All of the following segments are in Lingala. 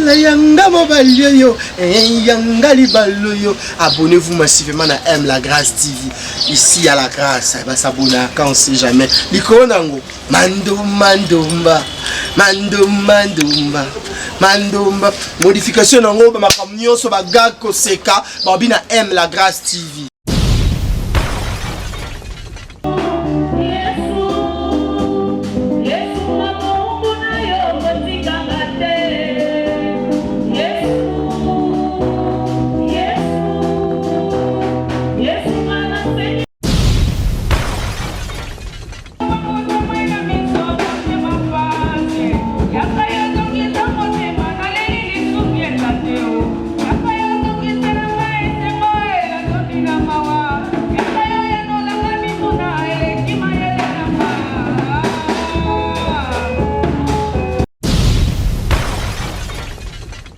la yanga mobali yo, yanga libalo yo. Abonnez-vous massivement à M La Grâce TV. Ici à La Grâce, il va s'abonner quand on sait jamais. Likonango, Mandomba. Modification nango ba makamnyo so ba gag ko seka ba bina M La Grâce TV.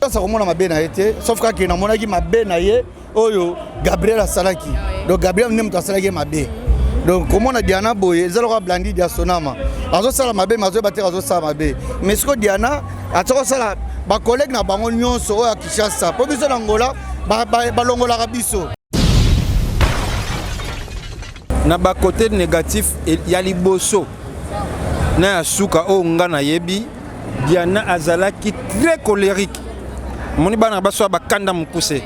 Ça remonte ma bena été sauf que na monaki ma bena ye oyo Gabriel Salaki donc Gabriel nem to Salaki ma be donc comment on a Diana boye zalo blandi dia sonama azo sala mabe mazo batera azo sala mabe mais ce que Diana atoko sala ba collègue na bango nyonso oyo Kishasa po biso na Angola ba longola ka biso na ba côté négatif ya liboso na suka o ngana yebi Diana azalaki très colérique. Moni bana baso ba kanda mukuse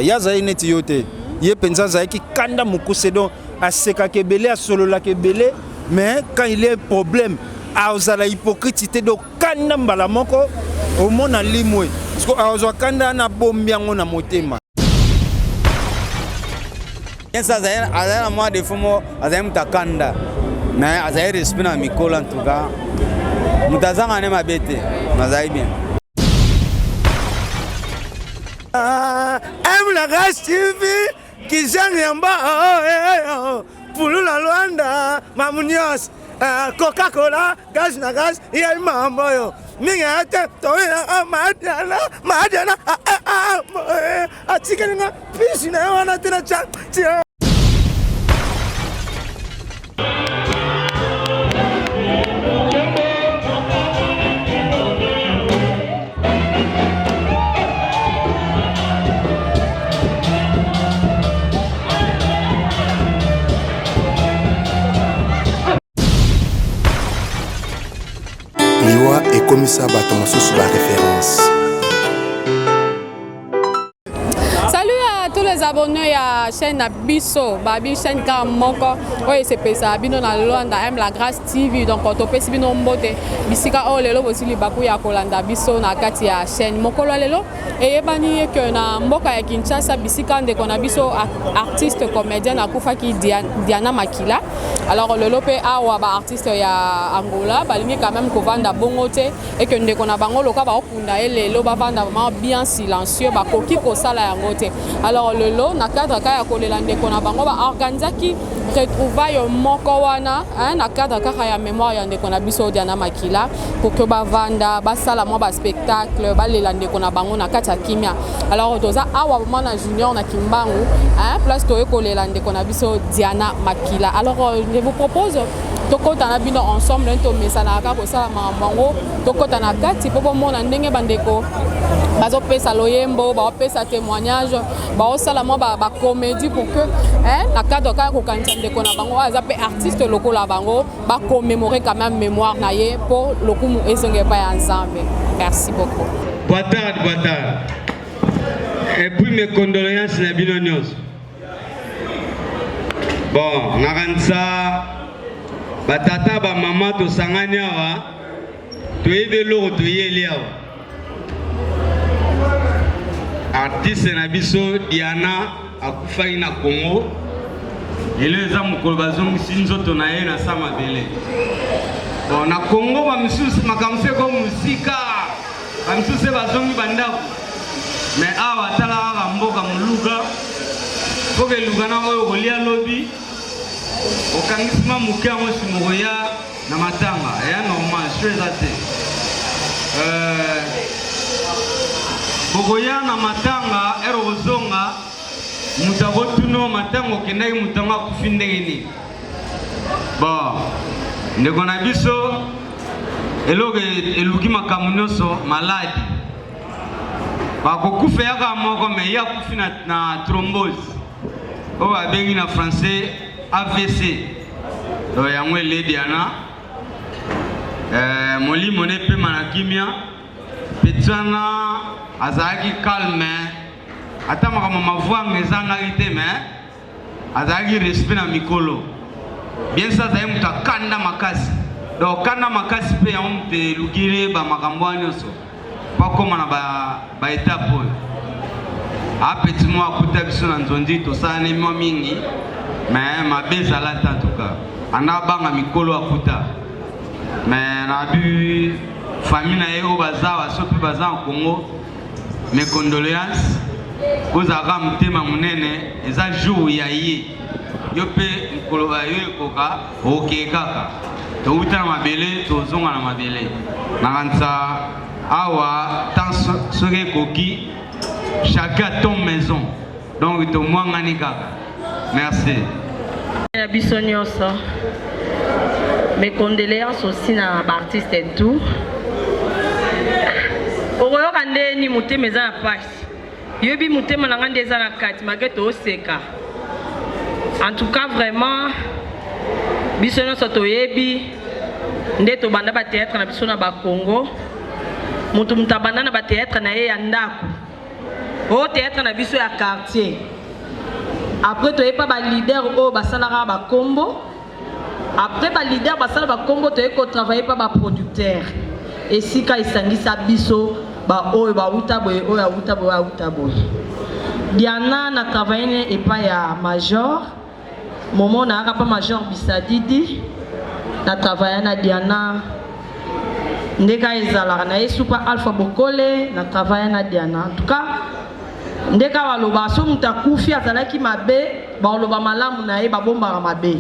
yaza ineti yote ye penza zaiki kanda mukuse donc aseka kebele asolola kebele mais quand il est problème azala hypocrite donc kanda mbala moko au mona limwe parce que azo kanda na bombiango na motema yensa zaira azala moi de fumo azayim takanda mais azayir respect na mikolo en tout cas mutazanga ne mabete mazai bien. M La Grâce TV qui j'aime pour la Luanda Mamunios Coca-Cola gaz na gaz il y a mambo yo minga te toina madana atikena pisina wana tena cha. Et comme ça, bateau sur la référence. Salut à tous les abonnés à la chaîne Bisso, Babi chaîne Kamoko. Oui, c'est ça. Bino na Luanda M La Grâce TV. Donc on tope si bino mbote. Bisika o lelo aussi li baku ya kolanda Bisso na kati ya chaîne Mokolo lelo. Et yebani que na mboka ya Kinshasa bisika ndeko na Bisso artiste comédienne akufa ki Diana Makila. Alors le lope awa ba artiste ya Angola balingi quand même ko vanda bongote et que ndeko na bango loka ba okunda lelo ba vanda vraiment bien silencieux ba koki ko sala yango te. Alors le lo na cadre ka ya kolela ndeko na bango ba organiser ki retrouvaille moko wana na cadre ka ya mémoire ya ndeko na Bisso Diana Makila pour que ba vanda ba sala mo ba spectacle ba lela ndeko na bango na kati ya kimia. Alors toza awa mwana junior na Kimbangu place to kolela ndeko na Bisso Diana Makila. Alors je vous propose tokota na bino ensemble to mesana ka ko sala mambango tokota na kati popo mona ndenge bandeko bazo pesa loyembo ba pesa témoignage ba osala mo ba comédie pour que na cadre ka ko kanisa ndeko na bango azape artiste lokola bango ba commémorer quand même mémoire na ye pour lokumu ezenge pa ensemble. Merci beaucoup. Boa tarde. Et puis mes condoléances na bino nyos. Bon, naransa batata ba mama to sangani awa to yebe loko to yeli awa artiste na Bisso Diana akufai na Congo eleza mukolo bazongisi nzoto na ye na sama bele. Bon na Congo ba misusu makamse ko musika ba misusu bazongi bandako mais awa tala ka mboka muluga ko ke lugana oyo kolia lobi okangisima muke yango simoya na matanga ya normal très até bokoya na matanga erozonga mutagotuno matanga okendaki mutanga kufi ndenge nini. Bon ndeko na Bisso eloke eluki makambo nyonso maladi bakokufa yaka moko mais ya kufi na thrombose oyo babengi na français AVC oyo yango ele Diana molimo ne pema na kimia petana azalaki calme ata makambo mavwanga ezangaki te mais azalaki respect na mikolo bien ça azali moto akanda makasi donc kanda makasi mpe yango moto elukile bamakambo wana nyonso bakoma na baetape oyo apeti mo akuta biso na nzondi tosalani mwa mingi mais mabe ezala te antuka anda banga mikolo akuta mais na bi famille na ye oyo baza baso mpe baza na Congo mes condoléances kozalaka motema monene eza jour ya ye yo mpe mokolo bayo ekoka okee kaka touta na mabele tozonga na mabele nakanisa awa tant soki ekoki chacun a ton maison donc tomwangani kaka merci ya biso nyonso mes condoléances aussi na baartiste et tout okoyoka ndeni motema eza na pasi yobi motema na nga nde eza na kati malgré tooseka en tout cas vraiment biso nyonso toyebi nde tobanda bateatre na biso na bakongo moto abanda na bateatre na ye ya ndako oyo teatre na biso ya quartier après toyepa balider oyo basalaka bakombo après balider basala bakombo toye kotravaille pa baproducteur esika esangisa biso oyo bauta boye oyo auta boye auta boye Diana na travaille epa ya major momo na aka pa major Bisadidi na travaille na Diana ndeka ezalaka na yesu pa Alpha Bokole na travaille na Diana en tout cas ndeka baloba so mutakufi azalaki mabe baloba malamu na ye babombaka mabe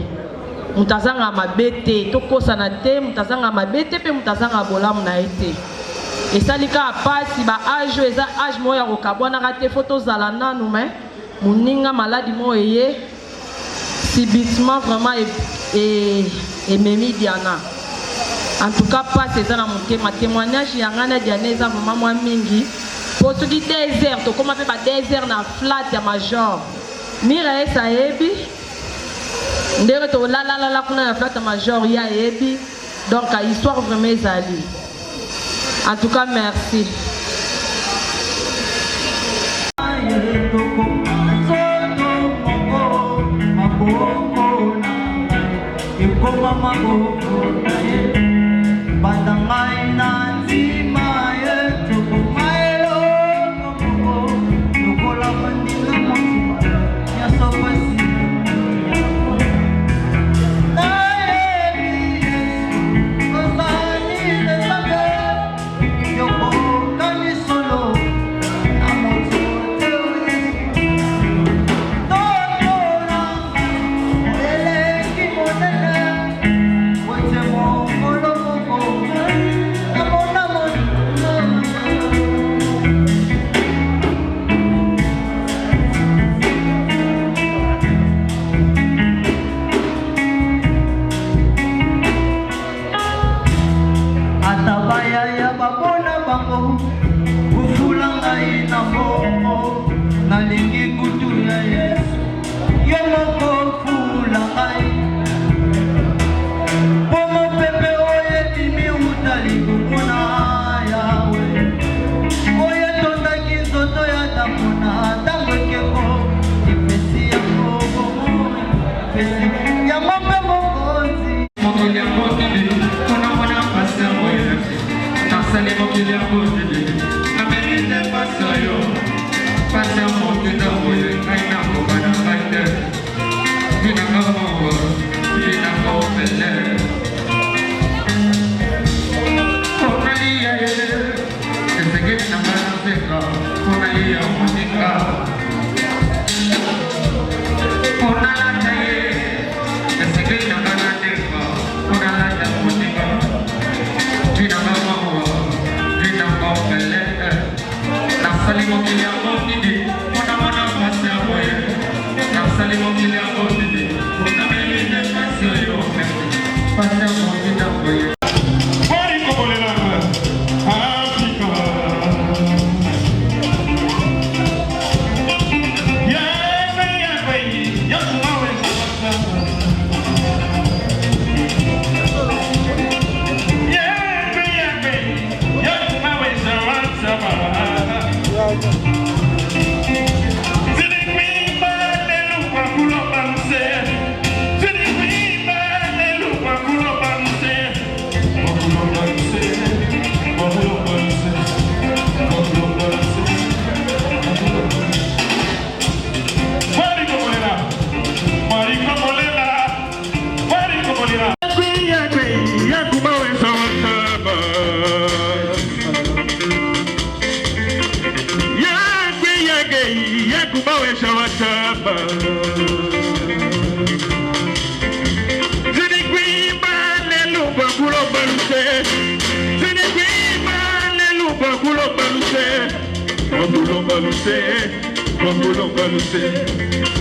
mutazanga mabe te tokosana te mutazanga mabe te pe mutazanga bolamu na ye te esalika apasi ba age eza age moya kokabwanaka te fo tozala nanu me moninga maladi moyo eye subitement vraiment ememi Diana en tout cas pasi eza na motema témoignage yanga na Diana eza vraiment mwa mingi po soki désert tokoma mpe badésert na flat ya major mira esa yebi ndenge tolalalala kuna na flat ya major ya yebi donc histoire vraiment ezali en tout cas merci kubawe shawataba Zini kwimba lelu bakulo baluse Zini kwimba lelu bakulo baluse Bakulo baluse Bakulo baluse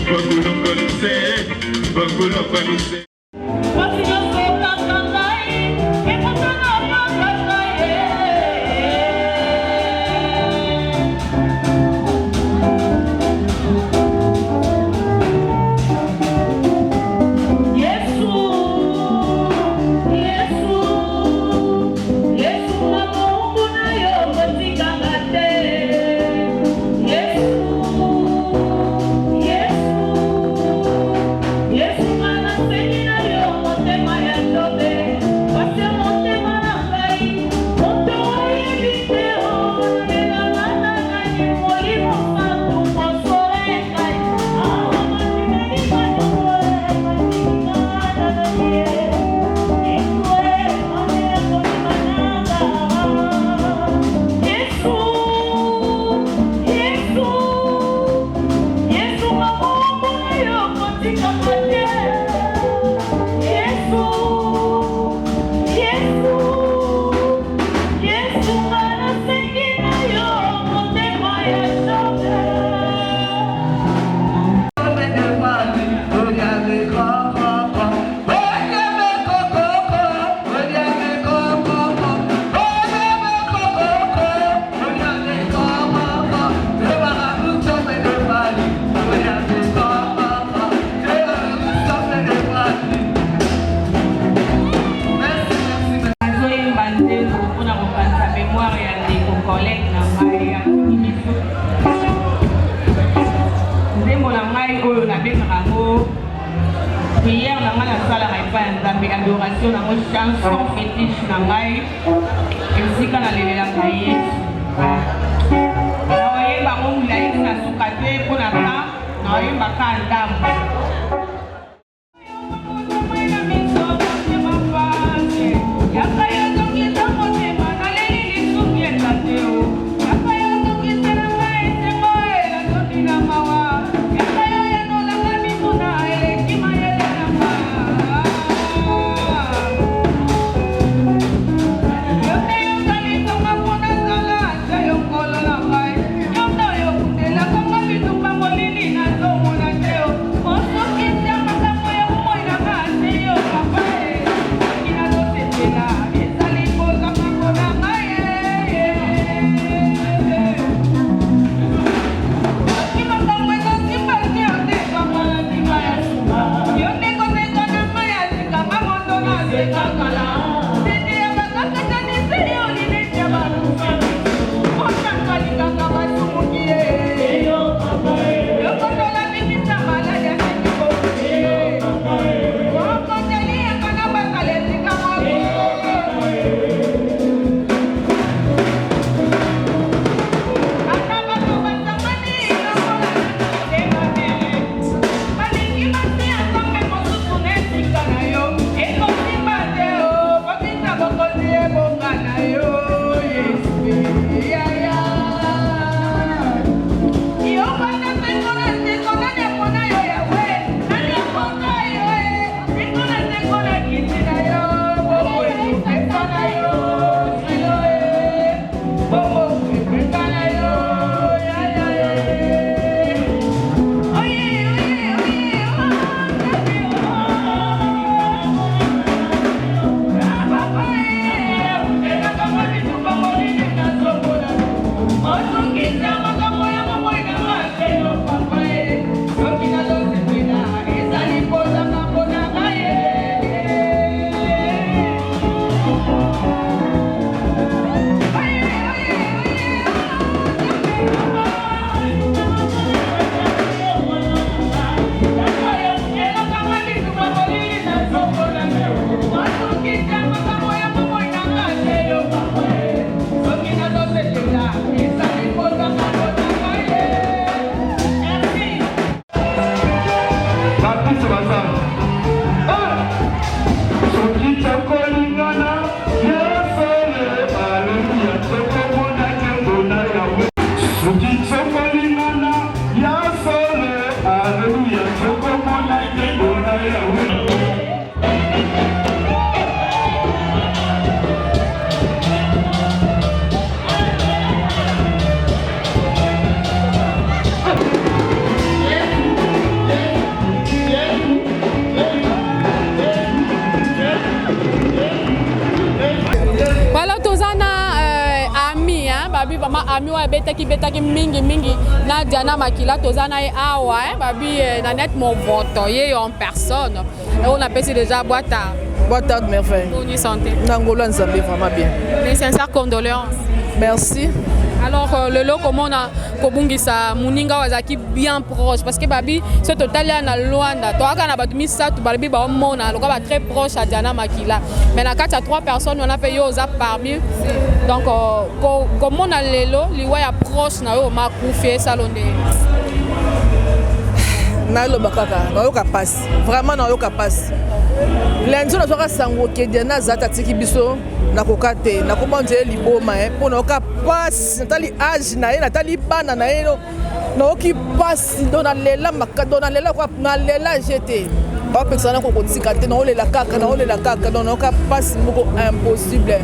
Bakulo baluse Bakulo baluse Prière na ngana sala mai pa nzambe adoration na mo chanson fétiche na ngai esika na lelela kai na oyemba mo mulai na suka te pona ka na oyemba ka ndamu Soki nazoselela ezali kozanga ki betaki mingi na Diana Makila tozana e awa babi na net mon vote ye en personne et on appelle déjà boîte à merveille. Bonne santé. Nangola Nzambe vraiment bien. Mes sincères condoléances. Merci. Alors le lot comment on a kobungisa muninga wazaki bien proche parce que babi ce total ya na Luanda to aka na batumi sa to babi ba mona loka ba très proche à Diana Makila mais na kati ya 3 personnes on a payé aux parmi donc comment on a lelo liwa ya proche na yo makufi salonde na lo bakaka na yo kapasi vraiment na yo kapasi lundi na soka sango ke Diana zata tiki biso na kokate na komanje liboma pour na ka passe natali âge na ye natali bana na ye no ki passe dona lela makado na lela kwa na lela jeté ba personne ko kotika te na lela kaka dona ka passe moko impossible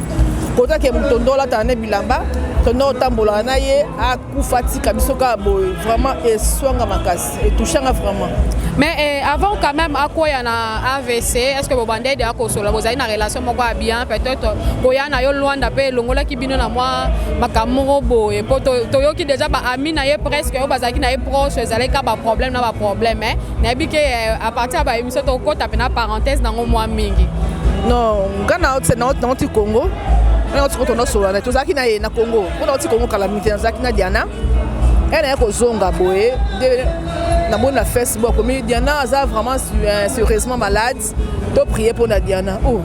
kota ke mutondola tane bilamba tono tambola na ye akufa tika biso ka boy vraiment eswanga makasi et touchanga vraiment. Mais avant quand même à quoi y en a AVC est-ce que vous bandez de akosola vous avez une relation moko bien peut-être koya na yo Luanda pe longola ki bino na moi makamoro boy po to yo ki déjà ba ami na ye presque yo bazaki na ye proche ezalé ka ba problème mais na bi ke à partir ba émission to ko tapena parenthèse na moi mingi non kana c'est na ti Congo na ti ko to solo na to zaki na ye na Congo ko na ti Congo calamité na zaki na Diana elle est ko zonga boy na bonne Facebook comme Diana a vraiment sérieusement malade to prier pour Diana oh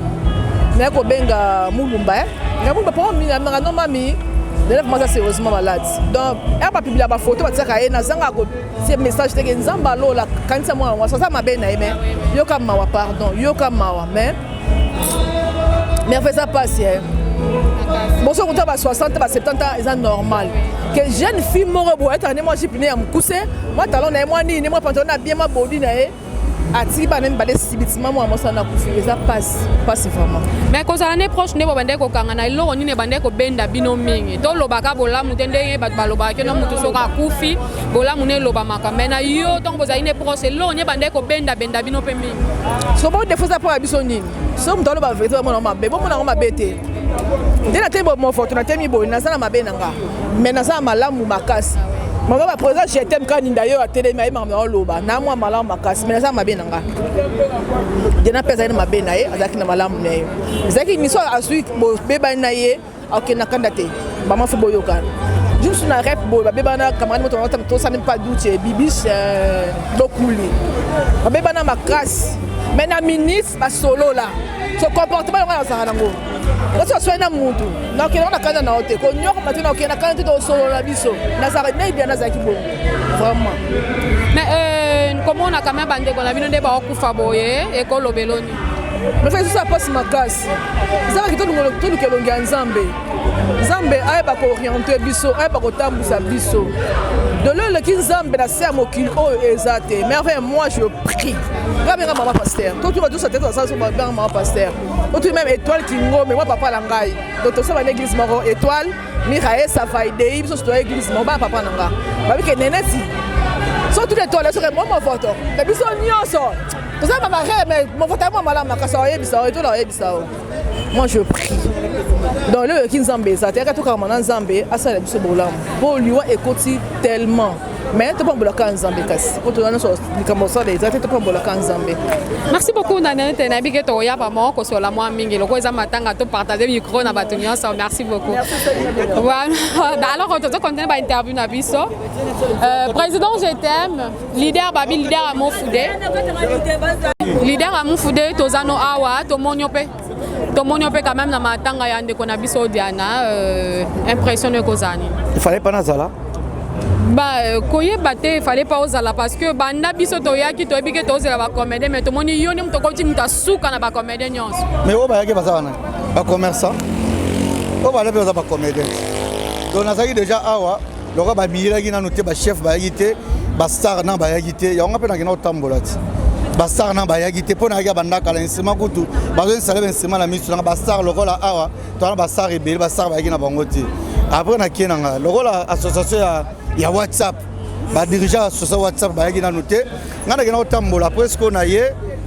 na ko benga mulumba na mulumba pour mina non mami elle est vraiment sérieusement malade donc elle pas publier ba photo ba tsaka na zanga ko ce message te nzamba lola kanisa moi ça ma ben na mais yo ka mawa pardon yo ka mawa mais fait ça passer bon ça compte pas 60 pas 70 ans c'est normal que jeune fille moro bo être moi j'ai pini am couser moi talon na moi ni moi pantalon na bien ma body na e ati ba nem balé sibitima moi ça na couser ça passe vraiment mais ko ça année proche ne bande ko kanga na lo ni ne bande ko benda bino mingi to lobaka bola mutende ba baloba ke no mutu soka kufi bola mune loba maka mais na yo donc vous avez proche lo ni bande ko benda bino pe mingi so bon défaut ça pour abiso nini so mutalo ba vete mo na mabe mo na mabete ndena tembo mo fortuna temi bo na sana mabe nanga mais na sana malamu makasi mama ba président je t'aime quand ndayo atele mai mama loba na moi malamu makasi mais na sana mabe nanga dena pesa ina mabe na ye azaki na malamu na ye azaki miso asui bo beba na ye ok na kandate mama fo boyoka juste na rep bo beba na camarade moto na to ça n'est pas doute bibis dokuli beba na makasi mais na ministre ba solo là so comportement ngana sa nango oso soina muntu na ke na kana na hote ko nyoko matina ke na kana to solo la biso na sa ne bien na za ki bon vraiment mais comment on a quand même bandé ko la bino de ba okufa boye e ko lobeloni me fait ça passe makasi ça va ki to ke longa nzambe ay ba ko orienter biso ay ba ko tambusa biso de le ki nzambe na ser mokil o ezate mais enfin moi je prie Rabira maman pasteur. Toi tu vas tous sa tête dans ça sur maman pasteur. Toi tu même étoile qui ngo mais moi papa langai. Donc to ça va l'église maro étoile, Mirae ça va aider, so to église maro papa langa. Ba bi ke neneti. So tout étoile sur moi ma photo. La biso nyonso. To ça mama mais mon photo moi malama ka ça yebisa to la yebisa. Moi je prie. Dans le ki nzambe ça te ka to ka mana nzambe asa la biso bolam. Bo liwa ekoti tellement. Mais tu peux bloquer Nzambe kasi. Pour te donner ça, les commençants les tu peux bloquer Nzambe. Merci beaucoup Nana Tenabi que to ya ba mo ko so la mo mingi loko eza matanga to partager micro na batunyo ça merci beaucoup. Voilà. Alors on te continue ba interview na biso. Président je t'aime, leader Babi leader Amon Foudé. Leader Amon Foudé tozano awa to monyope. To monyope quand même na matanga ya ndeko na biso Diana impressionné kozani. Il fallait pas nazala. Bah koyeba te il fallait pas osala parce que banda biso to yaki to ebike to osala ba comédien mais to moni yoni mto ko timuta suka na ba comédien nyonso mais o ba yaki ba sana ba commerçant o ba lepe ba comédien donc nazaki déjà awa loko ba miyela ki na noté ba chef ba yaki ba star na ba yaki te ya nga pe na kina otambola ti ba star na ba yaki te pona ya banda kala nsima kutu ba zo nsala ben nsima na misu na ba star loko la awa to na ba star ebele ba star ba yaki na bango ti après na kina nga loko la association ya WhatsApp ba dirigeant sur WhatsApp ba yaki na noté ngana kina otambola presque na ye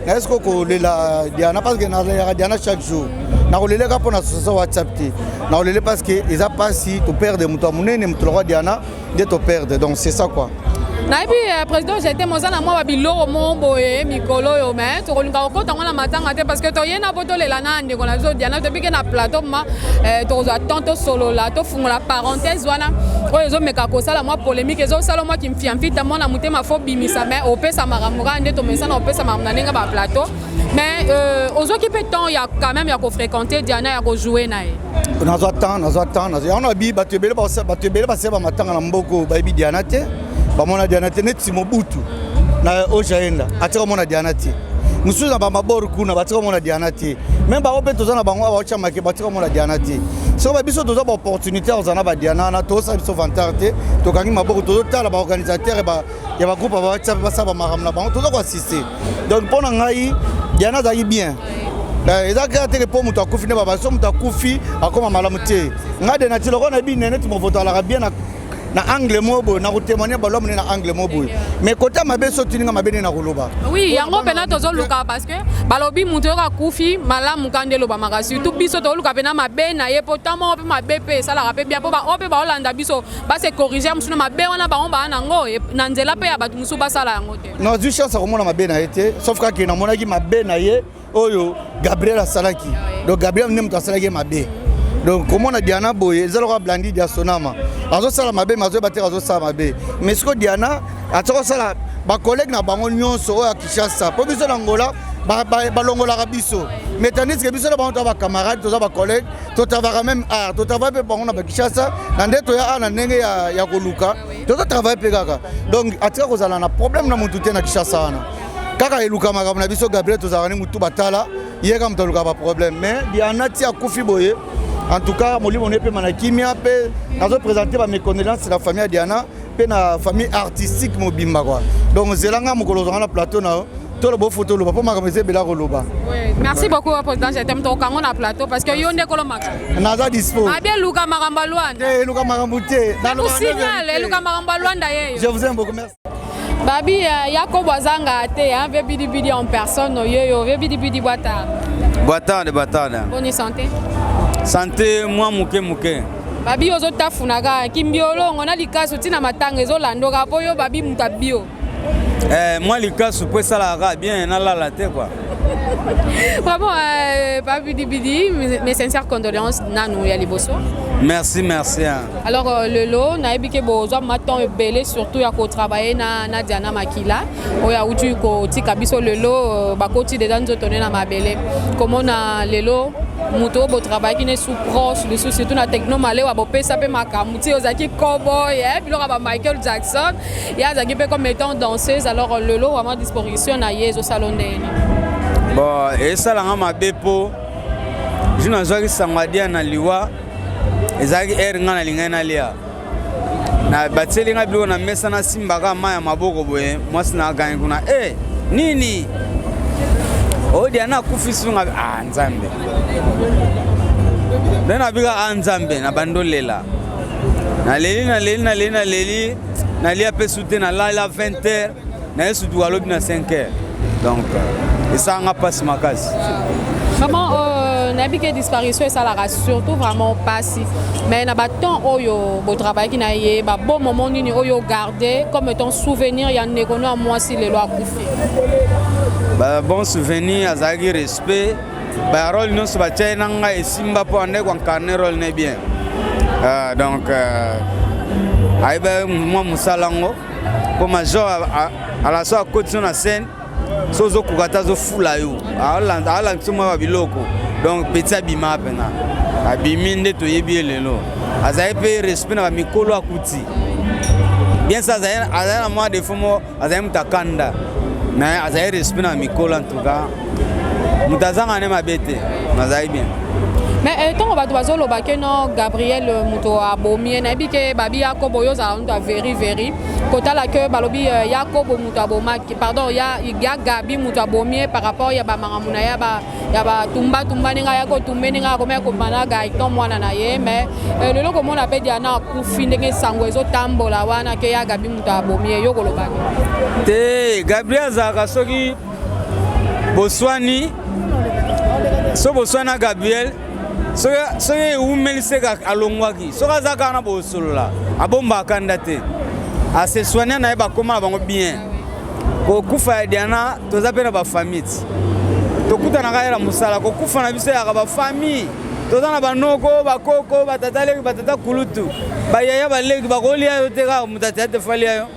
na est-ce que ko lela Diana parce que na Diana chaque jour na koleleka pour na association WhatsApp te na kolele parce que ils a pas si to perdre muto munene muto roi Diana de to perdre donc c'est ça quoi. Naibi président j'étais mozana moi babiloko mombo e mikolo yo mais to kolinga okota ngona matanga te parce que to yena poto lela na ndeko na zo Diana to bike na plateau ma to za tonto solo la to fungola parenthèse wana oyo zo meka ko sala moi polémique ezo sala moi qui me fia mfita mona mutema fo bimisa mais opesa makamura nde to mesana opesa makamuna nenga ba plateau mais ozo ki pe temps ya quand même ya ko fréquenter Diana ya ko jouer na e nazo attendre on a bi batebele ba seba matanga na mboko ba bi Diana te ba mona Diana te neti Mobutu na ojaenda atiko mona Diana te musuza ba maboru kuna batiko mona Diana te même ba ope tozana bango ba ocha make batiko mona Diana te so ba biso toza ba opportunité ozana ba Diana na to sa biso vantarte to kangi maboru to tala ba organisateur ba ya ba groupe ba WhatsApp ba sa ba maramna ba toza ko assister donc pona ngai Diana za bien ezaka te po muto akufi ne baba so muto akufi akoma malamu te ngade na tiloko na bi nene timo voto ala bien na angle mobo na témoigner ba l'homme na angle mobo mais côté mabe so tininga mabe na koloba oui yango pena tozo luka parce que balobi muto ka kufi malamu kandelo ba makasi tout biso to luka pena mabe na ye potamo pe mabe pe sala ka pe bien po ba ope ba olanda biso ba se corriger musu na mabe wana ba on ba nango na nzela pe ya batu musu ba sala yango te non du chance ko mona mabe na été sauf ka ki na mona ki mabe na ye oyo Gabriel asalaki donc Gabriel nem to asalaki mabe donc comment on a Diana boye zalo ka blandi dia sonama azo sala mabe mazo batera azo sala mabe mais ce que Diana atoko sala ba collègue na bango nyonso oyo Kinshasa po biso na Angola ba longola ka biso mais tandis que biso na bango ba camarades toza ba collègue to travailler même art to travailler pe bango na ba Kinshasa na ndeto ya ana ndenge ya koluka to travailler pe kaka donc atika kozala na problème na mutu te na Kinshasa ana kaka eluka makambo na biso Gabriel tozala ni mutu batala yeka mutu luka ba problème mais Diana ti akufi boye. En tout cas, je suis manakimia pe nazo présenter mes condoléances à la famille Diana pe na famille artistique mobimba quoi. Donc zelanga mokolo na plateau na to le beau photo lo papa makamese bela koloba. Oui, merci beaucoup président, j'étais to kango na plateau parce que yo ndeko lo maka. Naza dispo. Abia luka makamba Luanda. Eh luka makamba te. Dans le signal luka makamba Luanda yeyo. Je vous aime beaucoup, merci. Babi Yakob Azanga te hein, ve bidi bidi en personne yo ve bidi bidi boata. Boata. Bonne santé. Santé moi muke. Babi ozo tafunaga kimbiolo ngona likaso tina matanga ezo landoka po yo babi mutabio. Moi likaso po sala bien na la te quoi. Vraiment babi bidi mes sincères condoléances nanu ya liboso. Merci. Alors le lot na ebike bozo maton belé surtout ya ko travailler na Diana Makila oya utu ko tika biso le lot bakoti de danzo toné na mabele. Comment na le lot muto bo travail qui n'est sous proche de surtout na techno malé wa bo pesa pe makamuti ozaki cowboy et puis ba Michael Jackson ya zaki pe comme étant danseuse alors le lot vraiment disposition na yezo salon ndeni bon et ça la ma bepo jina zaki sangadia na liwa ezaki ngana lingana lia na bateli nga bilo na mesa na simbaka maya maboko boye mwasi na gani kuna nini Diana kufisunga nzambe dena biga nzambe na bandolela na leli na lia pe souté na la 20h na yesu du alobi na 5h donc ça nga passe makasi vraiment nabike disparition ça la surtout vraiment passé mais na baton oyo bo travail qui na yé ba bon moment nini oyo garder comme étant souvenir ya nekono à moi si le loi kufi bon souvenir azagi respect ba rôle non ba tchena nga esimba po ande kwa carnet rôle ne bien donc aiba moi musalango pour major à la soirée côté sur la scène sozo kukata zo fula yo ala tsuma ba biloko donc petit abima pena abimi nde to yebi lelo azai pe respect na mikolo akuti bien ça azai moi de fumo azai mutakanda na azai respect na mikolo en tout cas mutazanga ne mabete azai bien mais tant on va doit zolo ba que non Gabriel muto abomi na bike babi Yakobo yo za on very kota la que balobi Yakobo muto aboma pardon ya Gabi muto abomi par rapport ya ba maramuna ya ba tumba ninga ya ko tumbe ninga ko me ko managa iton mwana na ye mais le loko mona pe Diana kufi ndenge sango ezo tambola wana ke ya Gabi muto abomi yo ko loba te Gabriel za kasoki Boswani so boswana Gabriel so eumeliseka alongwaki so kaza kana bosolola abomba kanda te ase soigner na ba koma bango bien ko kufa Diana toza pe na ba famille tokuta na kaela musala ko kufa na biso ya ba famille toza na banoko bakoko batatale batata kulutu bayaya baleki bakolia yo te ka mutata te falia yo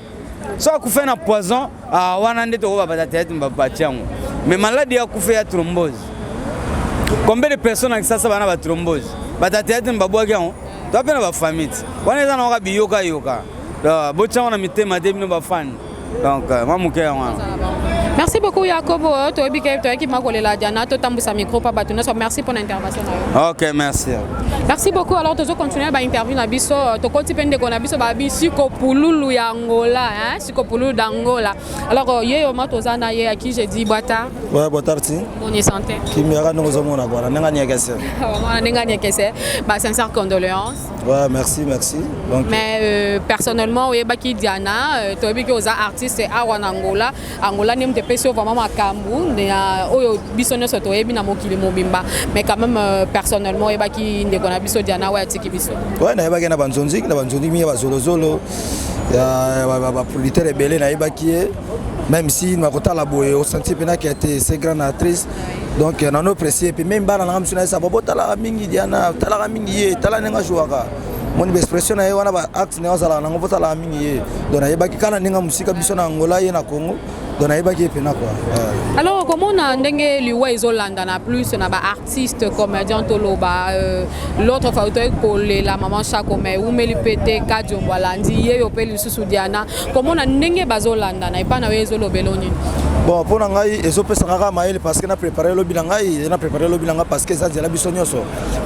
so akufa na poison wana nde to ba batata te mbapatiango mais maladie ya kufa ya thrombose. Combien de personnes qui ça va thrombose? Batata te mbabwaki on to pe na ba famille wana za na ka biyoka yoka bocha wana mitema de bino ba fan donc mamuke wana. Merci beaucoup Yakobo, toi qui m'a collé la Diana, toi tambusa micro pas batuna, merci pour l'intervention. OK, merci. Merci beaucoup. Alors tu continuer à interview na biso, to konti pende ko na biso ba bisiko pululu ya Angola, hein, siko pululu d'Angola. Alors ye oma tozana ye à qui j'ai dit boita. Ouais, botarti. Bonne santé. Qui me regarde nous sommes na bora, nenga nyekese. Nenga nyekese. Bah sincères condoléances. Ouais, merci. Donc mais personnellement, oui, baki Diana, tu as vu que aux artistes à Angola, Angola n'aime pas vraiment makambu, mais oyo bisonne soto ebi na mokili mobimba. Mais quand même personnellement, oui, baki ndekona biso Diana ouais tiki biso. Ouais, na baki na banzonzi mi ba zolo ya ba producteur rebelle na baki même si ma kota la boye au senti pena qui était assez grande actrice. Donc on a nos précieux puis même bana na msuna sa bobo tala mingi Diana tala mingi tala nenga jouaka mon expression na wana ba act ne wasala na ngota la mingi donc na yebaki kana nenga musika biso na Angola ye na Congo donc na yebaki pena quoi. Alors comment on ndenge liwa izolanda na plus na ba artiste comédien toloba l'autre fauteuil collé la maman Chakome ou melipete kadio balandi ye yopeli susu Diana comment on ndenge bazolanda na ipana wezo beloni. Bon pour ngai ezopesanga maele parce que na préparer lo bilangai na préparer lo bilanga parce que ça zela biso nyoso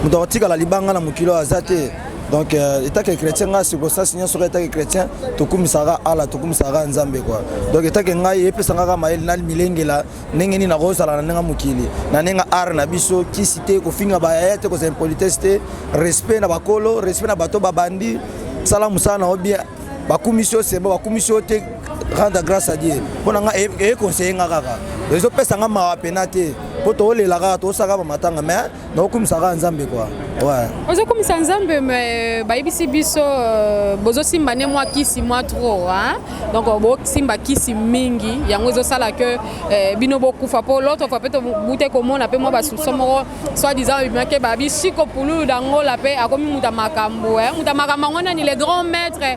muto tika la libanga na mukilo azate donc état que chrétien nga sur ça signer sur état que chrétien to kumisara ala to kumisara nzambe quoi donc état que ngai epesanga maele na milengela ndenge ni na rozala na nga mukili na nenga art na biso ki cité ko finga ba yete ko impolitesse respect na bakolo respect na bato babandi sala musana obia bakumisio sebo bakumisio te rendre grâce à Dieu. Pour nga e conseiller nga kaka. Les autres pesanga ma penate. Pour to le la to saka ba matanga mais na okumisa nzambe quoi. Ouais. Ozo kumisa nzambe mais ba ibisi biso bozo simba ne moi kisi moi trop hein. Donc bo simba kisi mingi yango zo sala que bino boku fa pour l'autre fois peut bouter comment on appelle moi ba somo soit disant que ba bisi ko pulu dango la pe akomi muta makambo hein. Muta makambo ngona ni les grands maîtres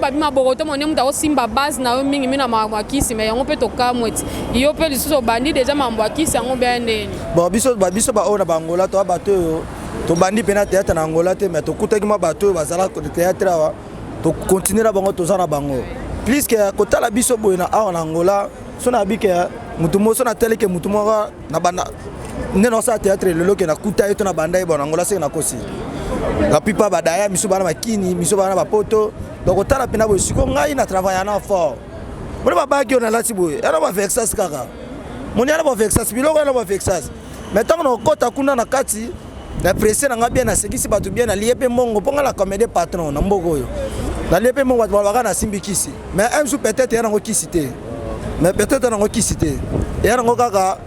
ba bima boroto mon muta o simba base na mingi mina makisi mais yango peut toka mweti. Yo peut lisuso bandi déjà mambo kisi yango bien ndeni. Bon biso ba ona bangola to bato to bandi pena théâtre na Angola te mais to kutaki ma bato bazala ko théâtre wa to continuer bango to zana bango plus que kota la biso boina a na Angola sona bike mutumo sona tele ke mutumo na banda neno sa théâtre lelo ke na kuta eto na banda e bona Angola se na kosi la pipa badaya miso bana makini miso bana bapoto donc kota pena bo siko ngai na travailler na fort bona babaki ona lati boy era ba vexas kaka moni era ba vexas biloko era ba vexas mais tant no kota kuna na kati na presse na ngabia na sekisi batu bien na liepe mongo ponga la comédie patron na mboko yo na liepe mongo batu baka na simbikisi mais un jour peut-être yana ngokisité mais peut-être na ngokisité yana ngokaka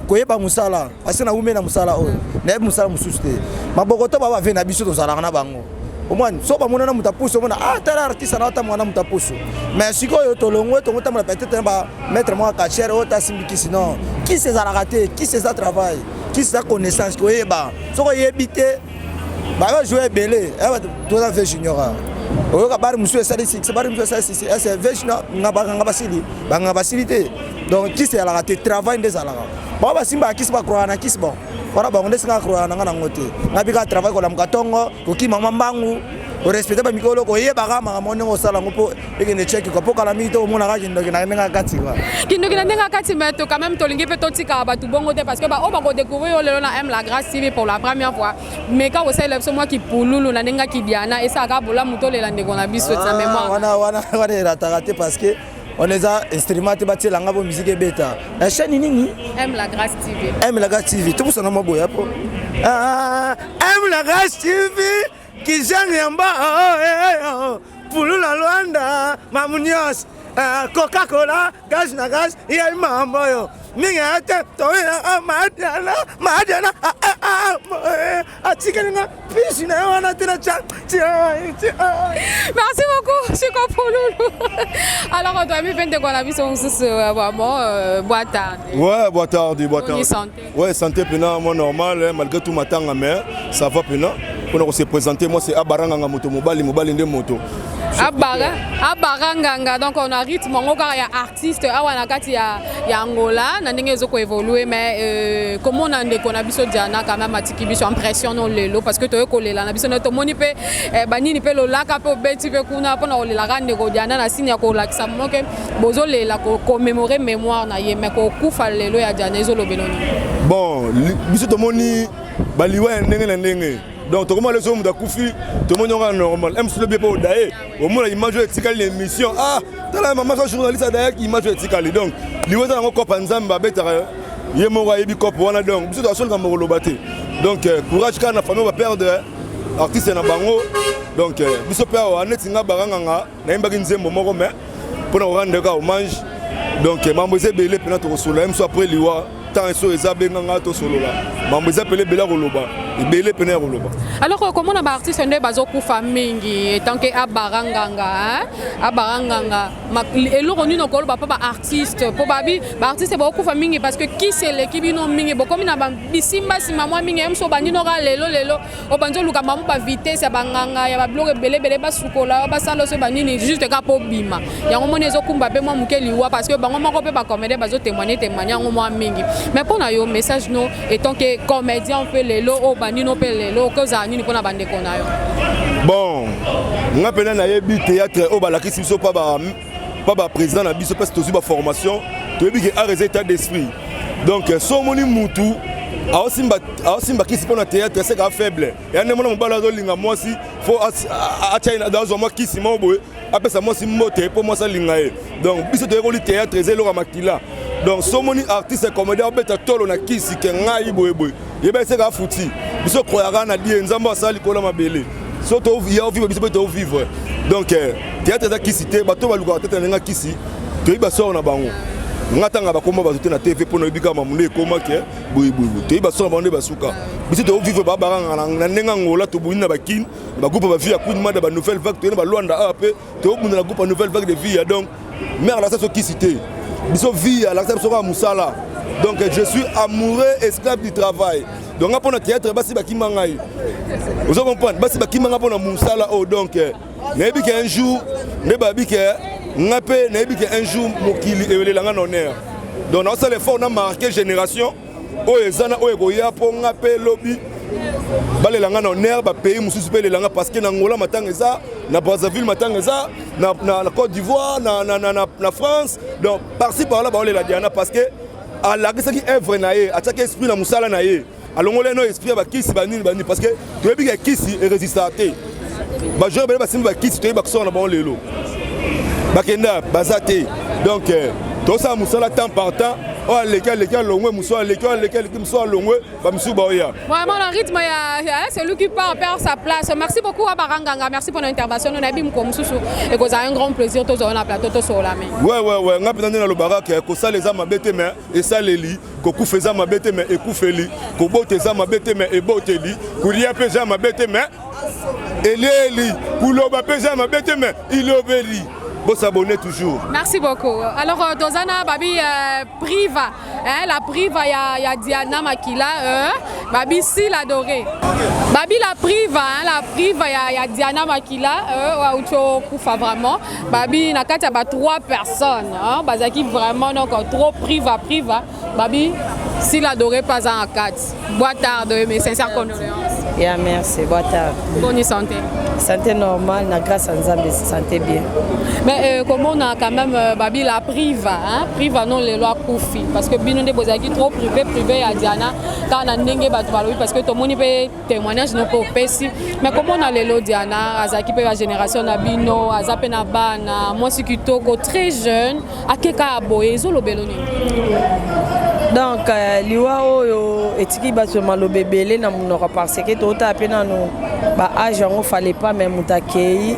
ko yeba musala parce na umena musala oyo na musala mususte maboko to baba ve na biso to zala na bango au moins so ba mona na mutapuso mona tala artiste na ata mona mutapuso mais siko yo to longo to ngota mona peut-être ba mettre moi ka cher o ta simbikisi non qui c'est ça raté qui c'est ça travail qui c'est connaissance ko yeba so ko yebite ba va jouer belé to na fait junior o ka bari musu sa 6 bari musu sa 6 c'est vechna ngaba basili donc qui c'est la raté travail des ala ba ba simba qui se ba croire na qui se bon wana ba ngonde singa croire na ngana ngote ngabika travail ko la mkatongo ko ki mama mbangu o respecter ba mikolo ko yeba ka mama mone ngo sala ngopo ekene check ko poka la mito mona ka jindo kina nga kati kwa kindo kina nga kati mais to quand même to lingi pe to tika ba tu bongo te parce que ba o ba ko découvrir le na la grâce TV pour la première fois mais quand vous savez moi qui pululu na nga ki Diana et ça ka bola muto le lande ko na biso ta mémoire wana ratarate parce que on les a instrumentés bâti la ngabo musique bêta la chaîne nini aime la grâce TV tout ça na maboya po aime la grâce TV qui j'aime en bas pour la Luanda mamunios Coca-Cola, gaz na gaz, il y a mambo yo. Minga te toina Madiana, Madiana, atikalinga piscina wana tena cha. Merci beaucoup, Chico Pouloulou. Alors, on doit me qu'on a vu son vraiment boîte. Ouais, boîte. Bonne santé. Ouais, santé pena, moi normal, malgré tout ma tanga mais ça va pena. Pour se présenter, moi c'est Abaranga moto mobile de moto. Abaranga, donc on a rythme, on a artiste, il y a Angola, on a évolué, mais comment on a vu Diana quand même, c'est impression parce que tu es collé là, on a tout le monde peut bannir le lac pour bêter kuna pour on la rendre Diana na signe ko la ça manque bozo la commémorer mémoire na ye mais ko kufa lelo ya Diana ezolo beloni. Bon, biso to moni baliwa ndenge. Donc, tout le monde les hommes d'Akoufi, tout le monde est normal. Même si le bien pas au Daé, au moins l'image est l'émission. Ah, t'as la maman journaliste à Daé qui image est donc, l'image est encore pas ensemble, il y a mon raïbi cop, voilà donc, c'est la seule qui m'a rebattu. Donc, courage quand la famille va perdre artiste na bango. Donc, biso père on est singa baranganga, na imba kinzembo moko mais pour nous rendre hommage. Donc, mamboze belé pena to solo, même soit après liwa. Tant et so ezabenganga to solo là mambo ezapelé bela roloba ebele pena roloba. Alors comment on a artiste ndé bazo kufa mingi tant que abaranganga elo roni no kolo ba artiste po babi ba artiste ba kufa mingi parce que qui c'est l'équipe no mingi bo comme na ba bisimba sima moi mingi emso bandi no ga lelo o banzo luka mamu ba vitesse banganga ya ba bloque bele ba sukola ba sala so banini juste ka po bima ya ngomone zo kumba pe moi mukeli wa parce que bango moko pe ba comédie bazo témoigner ngomwa mingi. Mais pour nous, message nous étant que comédien on peut les lots, au bani on peut les lots, que ça nous pour la bande qu'on a. Bon, on a peine à yebi théâtre au balaki si so pas président na biso parce que aussi ba formation, tu yebi que a résultat d'esprit. Donc so moni mutu a aussi ba qui si pour na théâtre c'est ga faible. Et on demande mon balado linga moi si faut a China dans moi qui si mo boy, après ça moi si moté pour moi ça linga. Donc biso te roli théâtre zelo ga makila. Donc, so many artistes et comédiens ont tolo na kisi ke ngai boy. Yeba se ga futi. Biso croyara na die nzamba sali kola mabele. So to vivre biso to vivre. Donc théâtre za kisi te bato baluka tete na kisi. To yiba so na bango. Ngatanga bakoma bazote na TV pour no bika mamune koma ke boy. To yiba so bande basuka. Biso to vivre ba baranga na nenga ngola to buina bakin. Ba groupe ba vie akuni mada ba nouvelle vague to ba Luanda AP. To bunda la groupe nouvelle vague de vie donc mère la ça so kisi te. Biso vie à l'acceptation à Moussala. Donc je suis amoureux esclave du travail. Donc après notre théâtre basi bakimangai. Vous comprenez basi bakimanga pour Moussala oh donc nebi qu'un jour ne babi que ngapé nebi qu'un jour mokili et langa honneur. Donc on les forts on a marqué génération oh ezana oh egoya pour ngapé lobby bale langa honneur ba pays mususu pe langa parce que na ngola matangeza na Brazzaville matangeza na Côte d'Ivoire na France donc par-ci par là ba la Diana parce que à la que qui œuvre naé à chaque esprit na musala naé alongole no esprit ba kisi ba nini parce que tu es bien kisi et résister ba je ba simba kisi tu es ba so na bon lelo ba kenda bazate donc tout ça musala temps par temps oh lesquels longwe musala lesquels qui musala longwe ba musu ba oya vraiment le rythme c'est lui qui part perd sa place. Merci beaucoup à Baranganga, merci pour l'intervention on a bim comme susu et que ça un grand plaisir tous on a plateau tous sur la main. Ouais ngapita ndina lo baraka ko ça les ama bete mais et ça les li ko kufeza ma bete mais et kufeli ko boteza ma bete mais et boteli ko lia pesa ma bete mais eleli ko lo ba pesa ma bete mais il obéit. Bon s'abonner toujours. Merci beaucoup. Alors Dozana Babi Priva, la Priva il y a Diana Makila, Babi si l'adoré. Babi la Priva il y a Diana Makila, Auto Koufa vraiment. Babi nakati a 3 personnes, Bazaki vraiment donc trop Priva. Babi si l'adoré pas en 4. Boa tarde mes sincères condoléances. Yeah, merci, boa tarde. Bonne santé. Santé normale, grâce à Nzambe, santé bien. Mais comment on a quand même Babi la Priva, Priva non les lois Koufi parce que bino de bozaki trop privé à Diana quand on a ndenge batu balobi parce que tout le monde peut témoignage no ko pesi mais comment on a les lois Diana azaki pe la génération na bino azape na bana moi si kitoko très jeune akeka aboye zo lobeloni. Donc liwa oyo etiki bato malobe belé na monoko parce que tota pe na no ba âge yango fallait pas même mutakei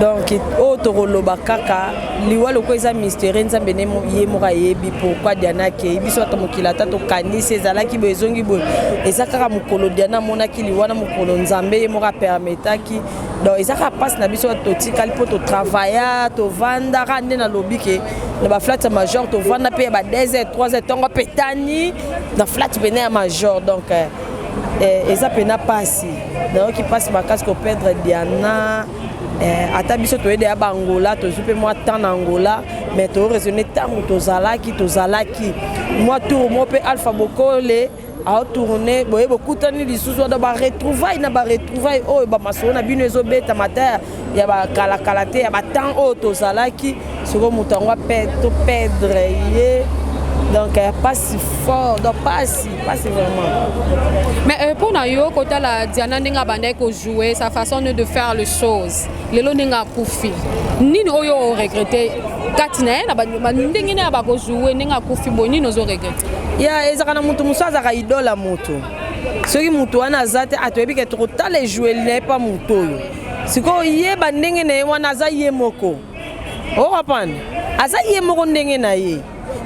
donc otokoloba kaka liwa loko eza mystère nzambe ne ye moka yebi pourquoi Diana kei biso to mokila ta to kanisi ezalaki bezongi bo eza kaka mokolo Diana monaki liwa na mokolo nzambe ye moka permetaki donc eza ka passe na biso to tikali po to travailler to vanda rande na lobike na ba flat major to vanda pe ba 2h 3h tongo petani na flat bene ya major donc eza pena pasi donc qui passe ba casque perdre Diana ata biso to ede ya bangola to zupe moi temps na Angola mais to raisonner tango to zalaki moi tour mo pe Alpha Bokole a tourner boye bokutani lisusu da ba retrouvaille oh ba masona bino ezobeta mata ya ba kala te ya ba temps o to zalaki soko mutango to perdre ye. Donc pas si fort, donc pas si vraiment. Mais pour nous, quand la Diana n'inga bandé ko jouer sa façon de faire les choses, les lo n'inga koufi. Ni nous yo regretté. Katina na ba ndingi na ba ko jouer n'inga koufi boni nous regretté. Ya ezaka mutu musaza ka idola mutu. Soki mutu ana zate atoyebi ke trop tale jouer n'est pas mutu. Siko ye ba ndingi na wana za ye moko. O kapana. Aza ye moko ndingi na ye.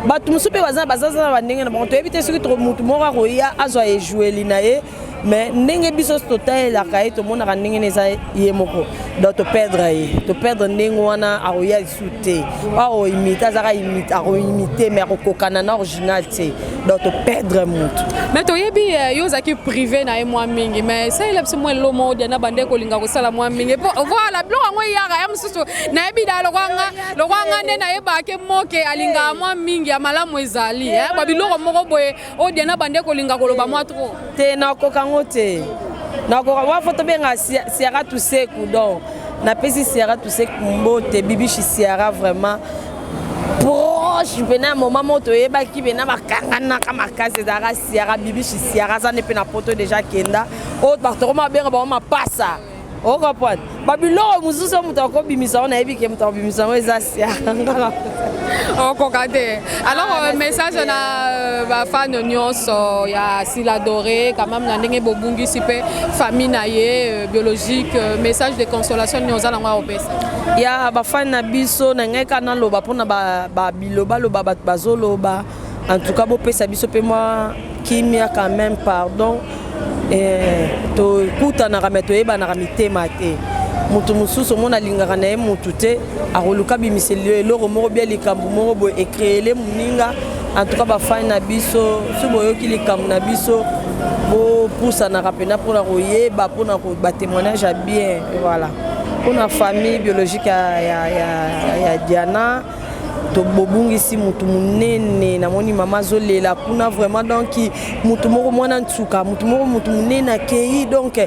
Batu musupe baza na ndenge na bantu ebite soki to mutu moko akoya azwa ejouer linaye mais ndenge biso total la kaye to mona ka ndenge neza ye moko donc to perdre ndenge wana akoya isute o imita zaka imita ko imiter mais kokana na original te donc to perdre mutu mais to yebi yo zaki privé na ye moi mingi mais ça il est moins lomo Diana bande ko linga ko sala moi mingi voilà bloka ngo yaka ya mususu na yebi da lokwanga nde na yeba ke moke alinga moi mingi ya malamu ezali ba biloko moko boye o Diana bande ko linga ko loba moi trop te na kokango te na ko wa foto benga Siara Tuseku donc na pesi Siara Tuseku mbote bibishi Siara vraiment proche pena moment moto yeba ki bena bakangana kama kaze dara Siara bibishi Siara za ne pena poto déjà kenda o parto ma benga ba ma passa o kapot babilo mususu mutako bimisa ona yebi ke mutako bimisa eza Siara o kokate alors message na ba fan nyonso ya Sila Doré quand même na ndenge bobungi sipe famille na ye biologique message de consolation nyonso na ngwa opesa ya ba fan na biso na ngeka na loba pona ba biloba loba bazoloba en tout cas bopesa biso pe moi kimia quand même pardon to kuta na rameto eba na ramitema te mutu mususu mona lingaka na ye mutu te akoluka bimiseli eloko moko bia likambo moko boye ekreele moninga en tout cas bafani na biso so boyoki likambo na biso bopusanaka mpena mpona koyeba mpona batémoignage ya bien voilà mpona famille biologique ya Diana to bobungisi mutu munene namoni mama zolela kuna vraiment donc mutu moko mwana ntsuka mutu moko mutu munene akei donc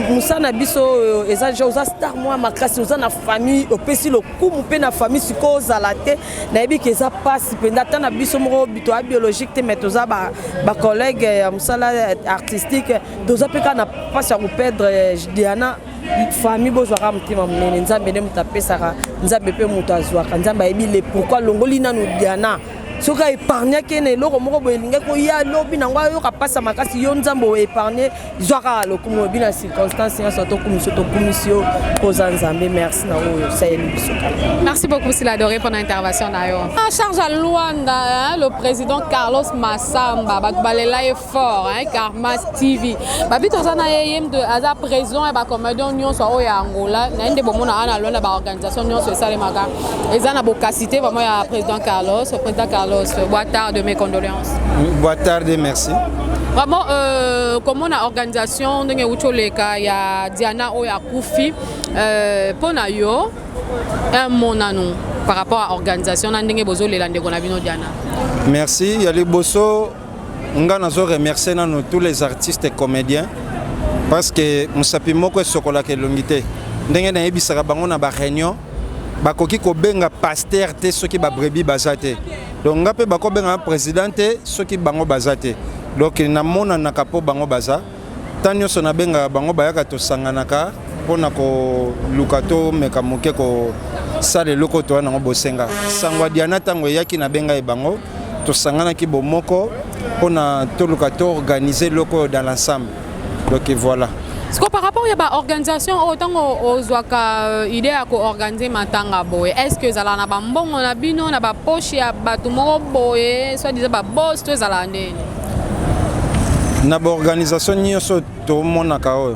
musana biso eza joza star moi makasi oza na famille opesi lokumu mpe na famille siko ozala te nayebi ke eza pasi mpenza ata na biso moko bito ya biologique te mais toza bacollègue ya mosala artistique toza mpe kaka na pasi ya koperdre Diana famille bozwaka motema monene nzambe nde moto apesaka nzambe mpe moto azwaka nzambe ayebi le pourquoi longoli nano Diana soki aépargnaki na eloko moko boye elingaki koya lobi nango ayoka pasa makasi yo nzambe oépargne zwaka lokumu oyebi na circonstance nyonso tokumisi yo koza nzambe merci na oyo sayeli biso. Merci beaucoup Sila Doré pour l'intervention na yo. En charge à Luanda, le président Carlos Massamba balela est fort Karmas TV babi tozana yem de aza président et ba comédien nyonso oyo ya Angola na inde bomona ana Luanda ba organisation nyonso esalemaka eza na bokasité vraiment ya président Carlos boa tarde, mes condoléances. Boa tarde, merci. Vraiment, comment la organisation de Ucholeka, il y a Diana Oya Koufi, pour yo un monanon par rapport à l'organisation de Bozo Lelande Gonavino Diana. Merci, Yali Bosso. On a remercié tous les artistes et comédiens parce que nous savons que ce qu'on a fait l'unité. Nous avons une réunion. Bakoki ko benga pasteur te soki ba brebi bazate donc ngape bako benga président te soki bango bazate donc na mona na kapo bango baza tanyo sona benga bango bayaka to sanganaka pona ko lukato mekamuke ko sale loko to na bosenga sangwa Diana tango yaki na benga e bango to sangana ki bomoko pona to lukato organiser loko dans l'ensemble donc voilà. Parce que par rapport à l'organisation, autant aux idée à co-organiser matanga boy. Est-ce que ça n'a pas bon, on a bien, on a pas poche à bâtiment boy, soit disant pas boss, tout ça là. Na organisation ni so to mona kao.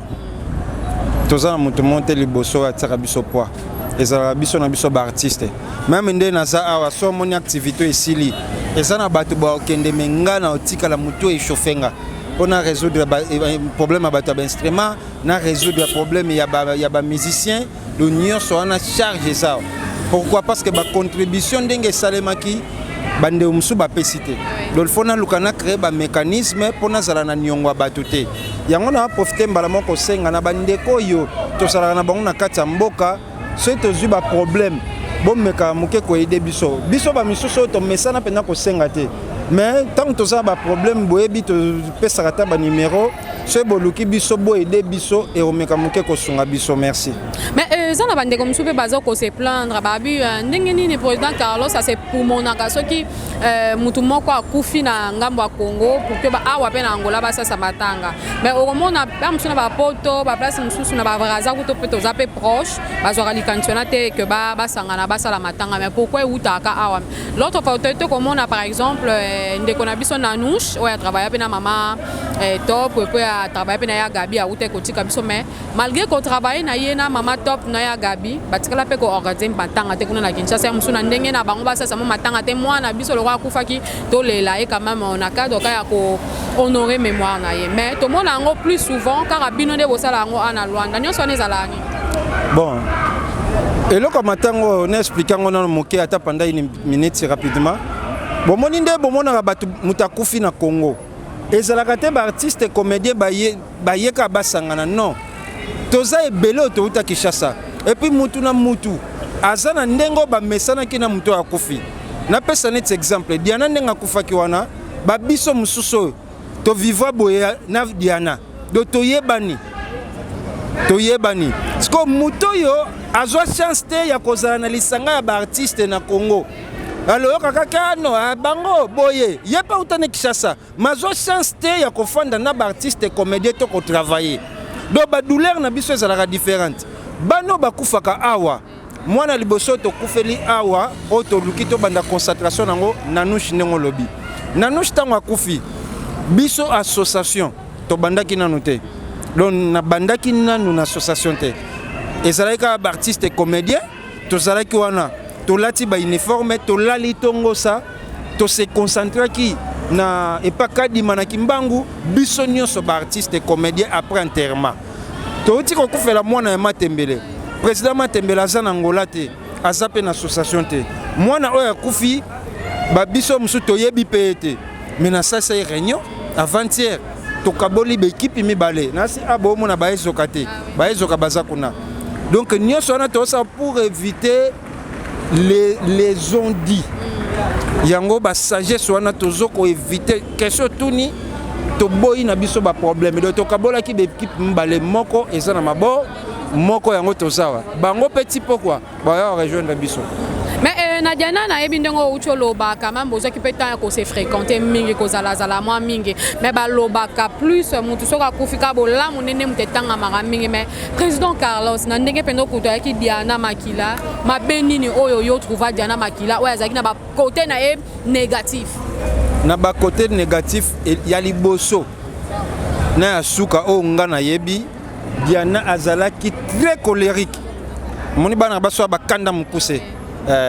Tozana mutu monte liboso ya tsaka biso poa. Ezala biso na biso ba artiste. Même ndé na za awa so moni activité esili. Ezana batu ba okende menga na otika la mutu e chauffenga. On a résoudre problème à battre instrument, on a résoudre le problème il y a ba musicien, l'union soit en charge ça. Pourquoi? Parce que ba contribution d'engue salemaki bande umsu ba pesité. Donc il faut na lukana créer ba mécanisme pour na zala na nyongwa batute. Yango na profiter mbala moko senga na bande ko yo to sala na bango na kati ya mboka, c'est to ba problème. Bon meka muke ko aider biso. Biso ba misuso to mesana pena ko senga te. Mais tant que tu as un problème, tu peux un numéro, c'est boluki biso bo aider biso et au mekamuke ko sunga biso. Merci. Mais ça n'a pas de comme soupe bazo ko se plaindre babi ndengeni ni président Carlos ça c'est pour mon akaso qui mutumo ko akufi na ngambo ya Congo pour que ba awa pe na Angola ba ça matanga. Mais au moment na ba msuna ba poto ba place msusu na ba braza ko to pe to zape proche bazo rali cantonate que ba sangana ba sala matanga. Mais pourquoi utaka awa? L'autre photo comme on a par exemple ndeko na biso Nanouche oya travailler pe na mama top pe a travailler pe na ya Gabi a ute ko tika biso mais malgré ko travailler na yena mama top na ya Gabi batikala pe ko organiser matanga te kuna na Kinshasa musuna ndenge na bango ba sasa matanga te mwana biso lo kwa kufaki to lela et quand même on a cadre ka ya ko honorer mémoire na ye mais to mona ngo plus souvent car bino nde bosala ngo ana Luanda nyonso ne zalani bon et là comme matango on explique ngo na moké ata pendant une minute rapidement bon moni nde bon mona batu mutakufi na Congo ezalaka te ba artiste comédien baye ka basangana non toza ebele to uta Kinshasa et puis mutu na mutu azana ndengo ba mesana kina mutu akufi na pesa net exemple Diana ndenga kufaki wana ba biso mususo to vivre boye na Diana do toyebani sko mutu yo azwa chance te ya kozala na lisanga ya ba artiste na Congo. Alors kaka no bango boye yepa utane Kinshasa mazo chance te ya kofanda na ba artiste comédien to ko travailler do ba douleur na biso ezalaka différente bano bakufaka awa mwana liboso to kufeli awa o to luki to banda concentration nango Nanouche ndenge lobi Nanouche tango akufi biso association to bandaki nanu te donc na bandaki nanu na association te ezalaka ba artiste comédien to zalaki wana to lati ba uniforme to lali tongo sa to se concentrer ki na epaka di manaki mbangu biso nyonso ba artiste comédien après enterrement to ti ko kufela mwana ya Matembele président Matembele azana Angola te azape na association te mwana oya kufi ba biso musu to yebi pete mais na ça c'est réunion avant-hier to kaboli be équipe mibale na si abo mona ba ezoka te ba ezoka bazakuna donc nyonso na to ça pour éviter les ont dit yango ba sagesse wana tozoko éviter question tuni to boyi na biso ba problème do to kabola ki be équipe mbale moko eza na mabo moko yango tozawa bango petit pourquoi ba ya rejoindre biso mais na Diana na yebi ndongo ucho loba quand même bozo ki peta ko se fréquenter mingi ko zala moi mingi mais ba loba ka plus mutu soka kufika bola munene mutetanga mara mingi mais président Carlos na ndenge pendo kuto yaki Diana Makila ma benini oyo yo trouva Diana Makila oya zaki na ba côté na e négatif na ba côté négatif ya liboso na suka o ngana yebi Diana azalaki très colérique moni bana baso ba kanda mukuse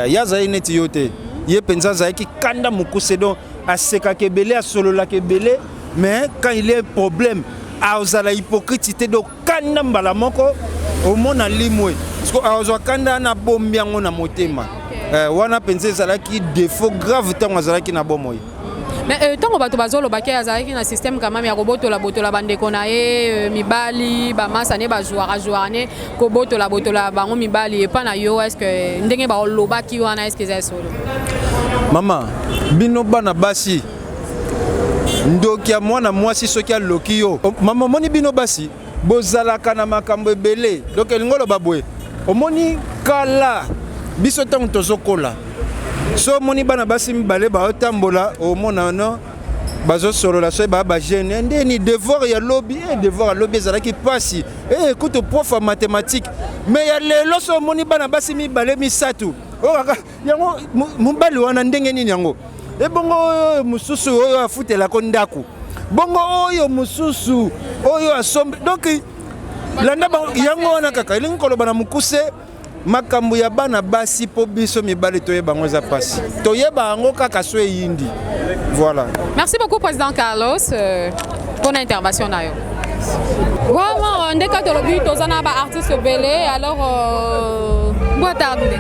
yaza ineti yote ye penza zaiki kanda mukuse donc aseka kebele asolola kebele mais quand il est problème azala hypocrite donc kanda mbala moko au mona limwe parce que azwa kanda na bombiango na motema wana penza zalaki défaut grave tant azalaki na bomoy. Mais tant que bato bazolo baki azalaki na système quand même ya kobotola botola bandeko na ye mibali ba masane ba joueur ne kobotola botola bango mibali et pas na yo est-ce que ndenge ba lobaki wana est-ce que c'est solo maman bino bana basi ndoki ya mwana mwasi soki ya loki yo maman moni bino basi bozalaka na makambo ebele donc elingolo babwe omoni kala biso tango tozokola so moni bana basi mibale ba otambola o mona no bazo solo la soye ba jeune ndeni devoir ya lobby devoir ya lobby ezalaki pasi écoute prof en mathématique mais ya lelo so moni bana basi mibale misatu yango mobali wana ndenge nini yango ebongo oyo mususu oyo afutelako ndako bongo oyo mususu oyo asombe donc landa yango wana kaka elingi koloba na mokuse makambo ya bana basi po biso mibale toyeba yango eza pasi toyeba yango kaka so eyindi. Voilà. Merci beaucoup président Carlos pour l'intervention na yo. Vraiment ndeka tolobi tozana ba artiste belé alors boa tarde.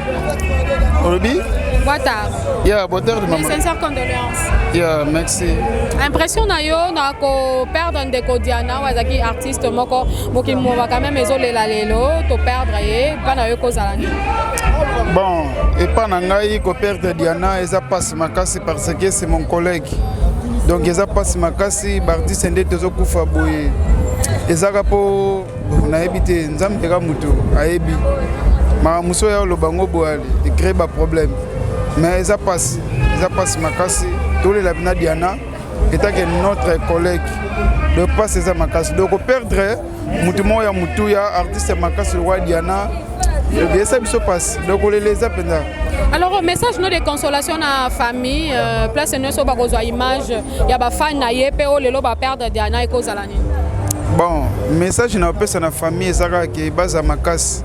Olobi? Boa tarde. Yeah, boa tarde maman. Sincères condoléances. Yeah, merci. Impression na yo na ko perdre ndeko Diana wazaki artiste moko boki mo quand même ezolela lelo to perdre ye bana yo kozala ni. Bon, et pas nangai ko perdre Diana eza passe makasi parce que c'est mon collègue. Donc eza passe makasi bardi sende tozo kufa boye. Ezaka po na ebité nzambe ka mutu ayebi. Ma muso ya lobango boale et crée ba problème. Mais eza passe makasi tous les labina Diana étant que notre collègue de passe eza makasi. Donc ko perdre mutu mo ya mutu ya artiste makasi roi Diana. Alors, message de consolation à la famille, place nous sommes à image, il y a des fans qui ont perdre Diana et cause à l'année. Bon, message na pesa na famille ezaka ke baza makasi.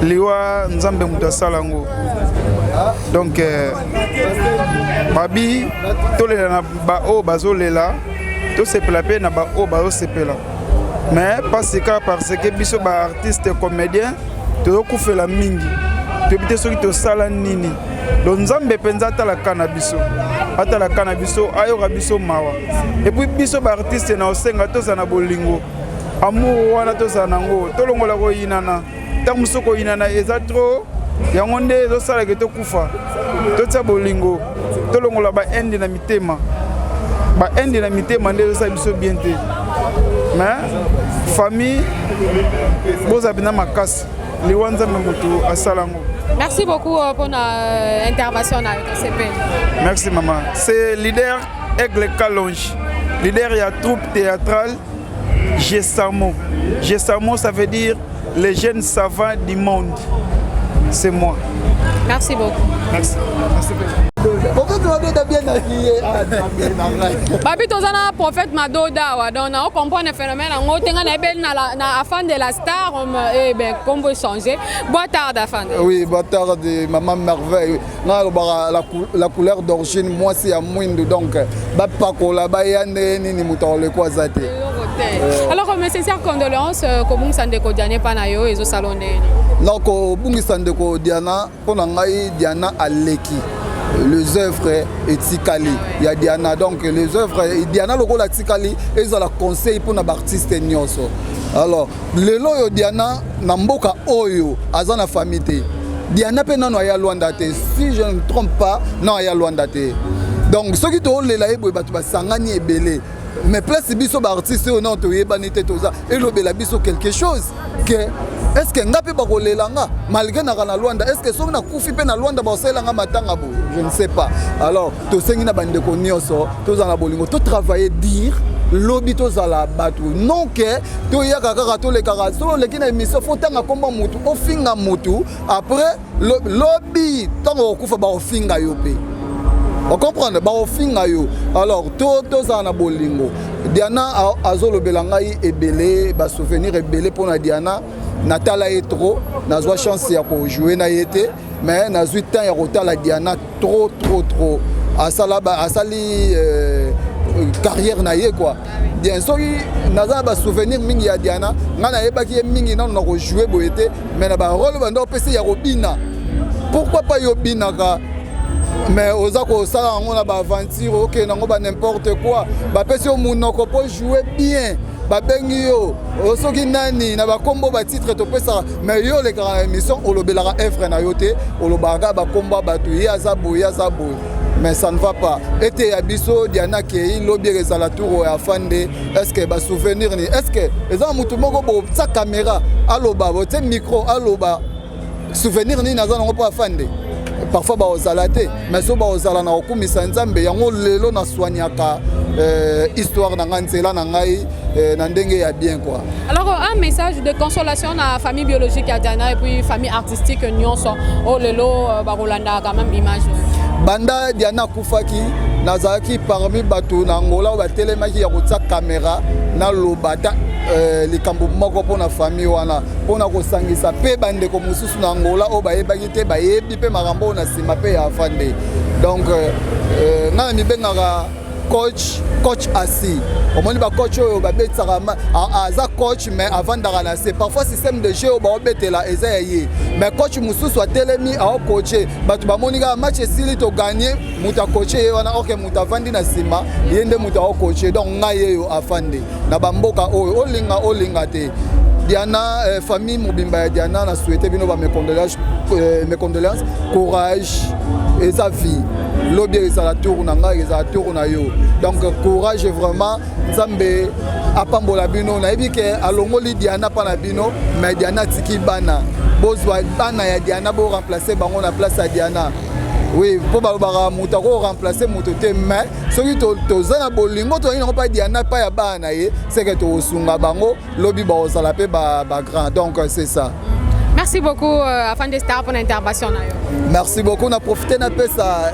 Liwa nzambe mutu salango. Donc babi tolela na ba o bazolela, to sepela pe na ba o bazo sepela. Mais parce que biso ba artiste comédien tokufela mingi tobite soki tosala nini donc nzambe penza atalaka na biso ayoka biso mawa et puis biso baartiste na osenga tozala na bolingo amour wana tozala nango tolongola koyinana ntango mosu koyinana eza tro yango nde ezosalaka tokufa totia bolingo tolongola baende na mitema nde ezosala biso bien te mais famille bozala bina makasi. Merci beaucoup pour l'intervention. Merci maman. C'est leader Aigle Kalonge, leader de la troupe théâtrale Gestamo. Gestamo, ça veut dire les jeunes savants du monde. C'est moi. Merci beaucoup. Merci. Babi tozana prophète Madoda donc on comprend le phénomène on tenga na afin de la star et ben comme vous changer boa tarde afin. Oui, boa tarde maman merveille. La couleur d'origine moi c'est à Mwindo donc ba pakola ba yande nini mutole kwa zate. Alors mes sincères condoléances comme Sandeko Diana pa na yo ezo salonné. Non ko bungi Sandeko Diana pona ngai Diana aleki. Les œuvres etikali ya Diana donc les œuvres Diana lokola etikali ezala conseil pour na artiste nyonso. Alors lelo yo Diana na mboka oyo azana famille te Diana pe nano ya Luanda te si je ne me trompe pas non ya Luanda te donc ceux qui to lela eboy batu basangani ebele mais place biso ba artiste o non to yebani te toza elobela biso quelque chose que est-ce que ngapi ba kolelanga malgré na kana Luanda est-ce que soki na kufi pe na Luanda ba oselanga matanga bo je ne sais pas alors to sengi na bande ko nyoso toza na bolingo to travailler dire lobby tozala batu non que to yaka kaka to le kaka so le kina émission faut tanga komba mutu ofinga mutu après lobby tango kufa ba ofinga yo pe. On comprend, ba ofinga yo. Alors tout ça na bolingo. Diana azolo belangai ebele, ba souvenir ebele pour na Diana. Natala est trop, na zwa chance ya ko jouer na yete, mais na 8 ans ya rotala Diana trop. Asali carrière na ye quoi. Bien sûr, naza ba souvenir mingi ya Diana, ngana yebaki mingi na ko jouer boyete, mais na ba rôle bando pesi ya robina. Pourquoi pas yobina ka? Mais aux accords ça on a ba aventure OK nango ba n'importe quoi ba pesi au monoko pour jouer bien ba bengi yo soki nani na ba kombo ba titre to pesa mais yo les grandes émissions o lobelaka effre na yote o lobaka ba kombo ba tu ya zabo mais ça ne va pas été abiso Diana Kei lobby rezala tour ya fande est-ce que ba souvenir ni est-ce que eza mutu moko bo sa caméra aloba bo te micro aloba souvenir ni naza nango pa fande. Parfois ba ozala te mais so ba ozala na okumisa nzambe yango lelo na soignaka histoire na ngai nzela na ngai na ndenge ya bien quoi. Alors un message de consolation à la famille biologique à Diana et puis famille artistique nyonso oh lelo barolanda quand même image. Banda Diana Koufaki nazaki parmi bato na Angola ba telemaki ya kotsa caméra na lobata likambo moko pona famille wana pona kosangisa pe bande ko mususu na Angola o bayebaki te bayebi pe makambo na sima pe ya afande. Donc na mi bengaka coach assis. Au moins ba coach oyo ba betaka aza coach mais avant d'arranger parfois système de jeu ba betela ezaye mais coach mususu a telemi a coacher batu ba monika match esili to gagner muta coacher wana OK muta vandi na sima yende muta o coacher donc ngaye yo afande na bamboka oyo olinga te Diana famille mobimba ya Diana na souhaité bino ba mes condoléances courage et sa vie lobby et ça tour na nga et ça tour na yo donc courage vraiment nzambe apambola bino na yebi ke alongoli Diana pa na bino mais Diana tiki bana bozwa bana ya Diana bo remplacer bango na place ya Diana. Oui, pour balobara muta ko remplacer muto te mais soki to zana bolingo to ina pas Diana pa ya bana ye c'est que to sunga bango lobby ba osala pe ba grand donc c'est ça. Merci beaucoup afin de star pour l'intervention. Merci beaucoup. On a profité de ça.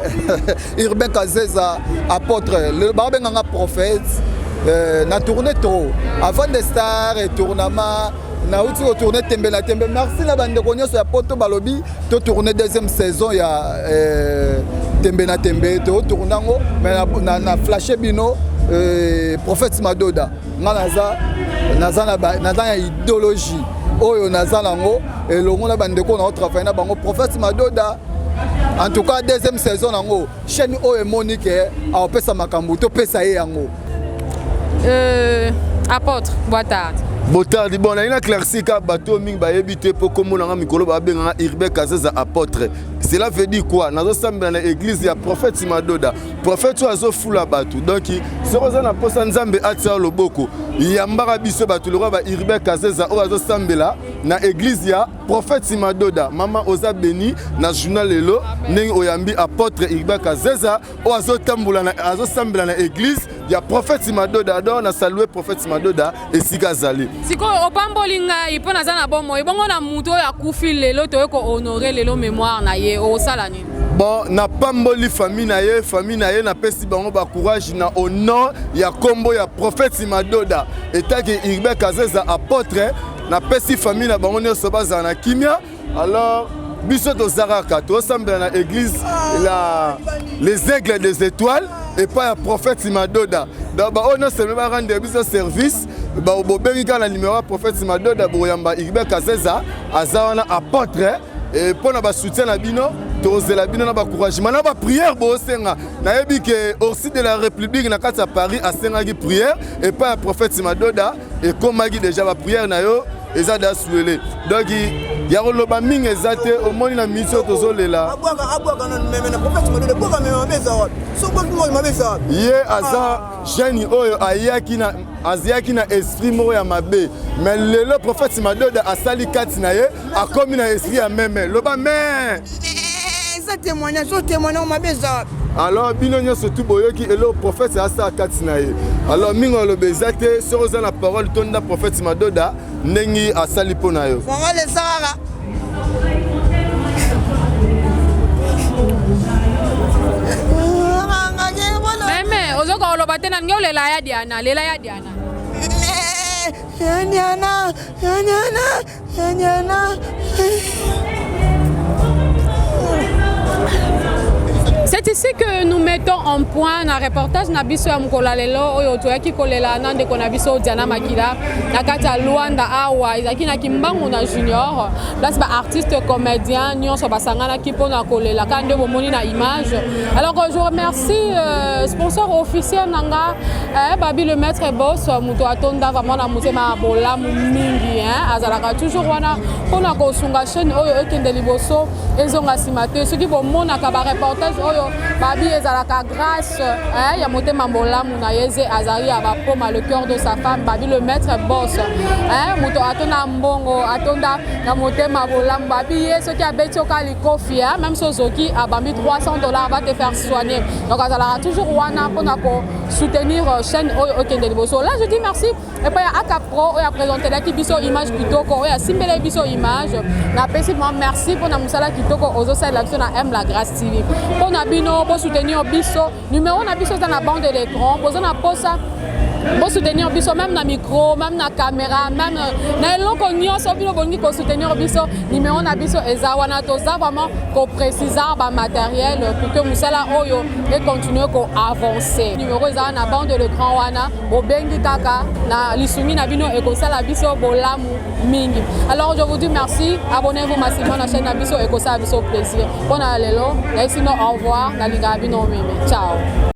Urbain Kazeza, apôtre, le barbenganga prophète, na tourné trop. Avant de star et tournement, na outi au tourné tembe la tembe. Merci la bande de sur apôtre balobi, to tourné deuxième saison il y a tembe na tembe, to tournango, mais na flashé bino prophète Madoda. Naza idéologie. Oyo nazalango et longo na bandeko na travailler na bango prophète Madoda en tout cas deuxième saison nango chaîne oyo Monique a opesa makambo to pesa ye yango apôtre Boitard Botardi bon na ina classique bateau ming ba yebité pour comme na mikolo ba benga Irbe Kazeza apôtre. Cela veut dire quoi? Nazo samba na église ya prophète Madoda. Prophète azo fula batu. Donc ce roza na posa nzambe atia loboko. Yambara biso batu le roi ba Irbe Kazeza o azo sambela na église ya prophète Madoda. Mama oza béni na journal lelo ndenge oyambi apôtre Irbe Kazeza o azo tambula na azo sambela na église ya prophète Madoda. Donc na saluer prophète Madoda et Sigazali. Siko opambolinga ipo na zana bomo ibongo na muto ya kufi lelo to ko honorer lelo mémoire na ye o sala nini. Bon na pamboli famille na ye na pesi bango ba courage na au nom ya kombo ya prophète Madoda etaki Irbe Kazeza apôtre na pesi famille na bango nyonso baza na kimia. Alors biso to zaraka to sambela na église les aigles des étoiles et pas ya prophète Madoda. Donc on a seulement rendre biso service ba obobengi kana numéro prophète Madoda boyamba Irbe Kazeza azawana apôtre et pour na soutien na bino tozela bino na ba encouragement na ba prière bo senga na yebi ke au sud de la République na kati ya Paris a senga gi prière et pas ya prophète Madoda et comme magi déjà ba prière na yo eza da suele donc ya roloba mingi ezate au moni na mission tozolela abwaka na meme na prophète Madoda boka meme mabeza wa so ko mo mabeza ye aza jeune oyo ayaki na esprit moko ya mabe mais le prophète Madoda asali kati na ye akomi na esprit ya meme loba mais ça témoignage au mabeza. Alors bino nyonso tout boyoki et le prophète asa kati na ye alors mingo lo bezate sur la parole tonda prophète Madoda nengi asali pona yo fanga le sara meme ozoko oloba tena ngeo lela ya Diana C'est ici que nous mettons en point un reportage na biso ya mukola lelo oyo toyaki kolela nande kona biso Diana Makila na kati ya Luanda awa izaki na kimbango na junior place ba artiste comédien nyonso basangana ki pona kolela kande bomoni na image. Alors je remercie sponsor officiel nanga Babi le maître boss muto atonda vraiment na mutema bola mingi azalaka toujours wana pona ko sunga chaîne oyo ekende liboso ezonga simate ce qui bomona ka ba reportage oyo Babi ezalaka grâce ya motema mbolamu na yeze azali abapoma le cœur de sa femme Babi le maître boss muto atona mbongo atonda na motema mbolamu Babi yeso ki abeti okali kofi même sozoki abambi $300 va te faire soigner donc azalaka toujours wana pona ko soutenir chaîne Okende Liboso. Là je dis merci et puis à Capro a présenté la Kibiso image kitoko a Simbele Biso image na spécifiquement merci pour na musala kitoko ozo sala l'action na M la Grâce TV pour na bino pour soutenir biso numéro na biso dans la bande de l'écran pour na posa pour soutenir biso même na micro même na caméra même na eloko nyonso bino bongi ko soutenir biso numéro na biso eza wana toza vraiment ko préciser ba matériel pour que musala oyo et continuer ko avancer numéro eza na bande de l'écran wana bobengi kaka na lisumi na bino e ko sala biso bolamu mingi. Alors je vous dis merci, abonnez-vous massivement à la chaîne na biso e ko sala biso plaisir. Bona lelo, na isino au revoir, na linga bino meme. Ciao.